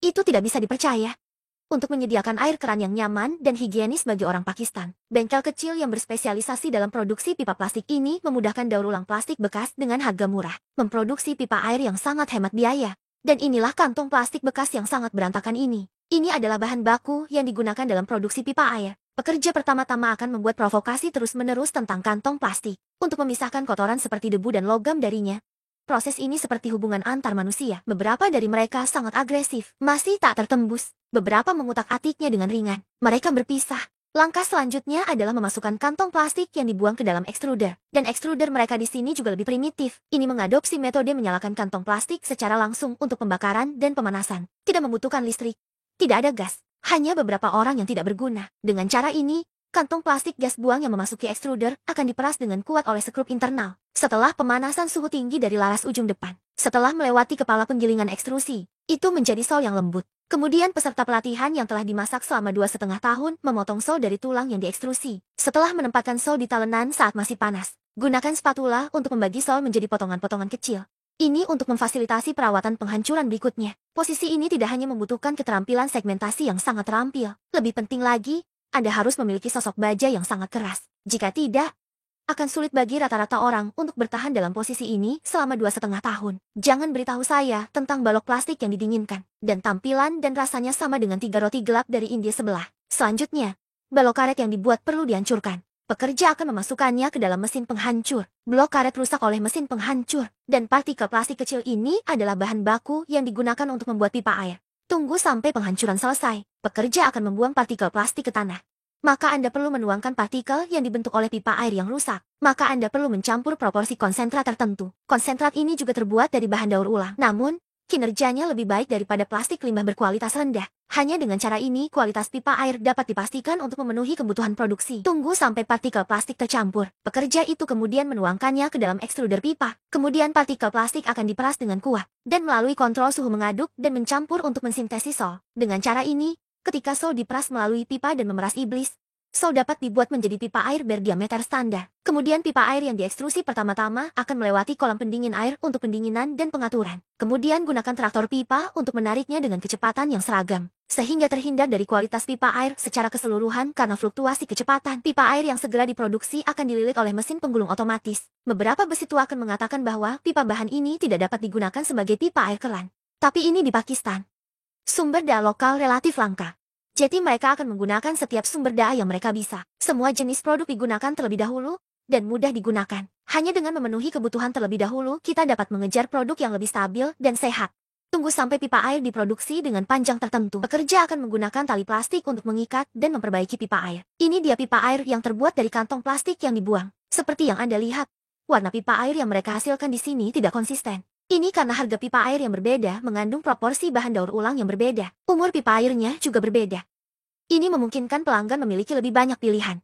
Itu tidak bisa dipercaya. Untuk menyediakan air keran yang nyaman dan higienis bagi orang Pakistan, bengkel kecil yang berspesialisasi dalam produksi pipa plastik ini memudahkan daur ulang plastik bekas dengan harga murah, memproduksi pipa air yang sangat hemat biaya. Dan inilah kantong plastik bekas yang sangat berantakan ini. Ini adalah bahan baku yang digunakan dalam produksi pipa air. Pekerja pertama-tama akan membuat provokasi terus-menerus tentang kantong plastik untuk memisahkan kotoran seperti debu dan logam darinya. Proses ini seperti hubungan antar manusia. Beberapa dari mereka sangat agresif, masih tak tertembus. Beberapa mengutak-atiknya dengan ringan. Mereka berpisah. Langkah selanjutnya adalah memasukkan kantong plastik yang dibuang ke dalam ekstruder. Dan ekstruder mereka di sini juga lebih primitif. Ini mengadopsi metode menyalakan kantong plastik secara langsung untuk pembakaran dan pemanasan. Tidak membutuhkan listrik. Tidak ada gas. Hanya beberapa orang yang tidak berguna. Dengan cara ini, kantong plastik gas buang yang memasuki ekstruder akan diperas dengan kuat oleh skrup internal. Setelah pemanasan suhu tinggi dari laras ujung depan, setelah melewati kepala penggilingan ekstrusi, itu menjadi sol yang lembut. Kemudian peserta pelatihan yang telah dimasak selama 2,5 tahun memotong sol dari tulang yang diekstrusi. Setelah menempatkan sol di talenan saat masih panas, gunakan spatula untuk membagi sol menjadi potongan-potongan kecil. Ini untuk memfasilitasi perawatan penghancuran berikutnya. Posisi ini tidak hanya membutuhkan keterampilan segmentasi yang sangat terampil. Lebih penting lagi, Anda harus memiliki sosok baja yang sangat keras. Jika tidak, akan sulit bagi rata-rata orang untuk bertahan dalam posisi ini selama 2,5 tahun. Jangan beritahu saya tentang balok plastik yang didinginkan, dan tampilan dan rasanya sama dengan 3 roti gelap dari India sebelah. Selanjutnya, balok karet yang dibuat perlu dihancurkan. Pekerja akan memasukkannya ke dalam mesin penghancur. Blok karet rusak oleh mesin penghancur, dan partikel plastik kecil ini adalah bahan baku yang digunakan untuk membuat pipa air. Tunggu sampai penghancuran selesai. Pekerja akan membuang partikel plastik ke tanah. Maka Anda perlu menuangkan partikel yang dibentuk oleh pipa air yang rusak. Maka Anda perlu mencampur proporsi konsentrat tertentu. Konsentrat ini juga terbuat dari bahan daur ulang. Namun, kinerjanya lebih baik daripada plastik limbah berkualitas rendah. Hanya dengan cara ini, kualitas pipa air dapat dipastikan untuk memenuhi kebutuhan produksi. Tunggu sampai partikel plastik tercampur. Pekerja itu kemudian menuangkannya ke dalam ekstruder pipa. Kemudian partikel plastik akan diperas dengan kuat, dan melalui kontrol suhu mengaduk dan mencampur untuk mensintesis sol. Dengan cara ini, ketika sol diperas melalui pipa dan memeras iblis, sol dapat dibuat menjadi pipa air berdiameter standar. Kemudian pipa air yang diekstrusi pertama-tama akan melewati kolam pendingin air untuk pendinginan dan pengaturan. Kemudian gunakan traktor pipa untuk menariknya dengan kecepatan yang seragam, sehingga terhindar dari kualitas pipa air secara keseluruhan karena fluktuasi kecepatan. Pipa air yang segera diproduksi akan dililit oleh mesin penggulung otomatis. Beberapa besi tua akan mengatakan bahwa pipa bahan ini tidak dapat digunakan sebagai pipa air keran. Tapi ini di Pakistan. Sumber daya lokal relatif langka. Jadi mereka akan menggunakan setiap sumber daya yang mereka bisa. Semua jenis produk digunakan terlebih dahulu, dan mudah digunakan. Hanya dengan memenuhi kebutuhan terlebih dahulu, kita dapat mengejar produk yang lebih stabil dan sehat. Tunggu sampai pipa air diproduksi dengan panjang tertentu. Pekerja akan menggunakan tali plastik untuk mengikat dan memperbaiki pipa air. Ini dia pipa air yang terbuat dari kantong plastik yang dibuang. Seperti yang Anda lihat, warna pipa air yang mereka hasilkan di sini tidak konsisten. Ini karena harga pipa air yang berbeda mengandung proporsi bahan daur ulang yang berbeda. Umur pipa airnya juga berbeda. Ini memungkinkan pelanggan memiliki lebih banyak pilihan.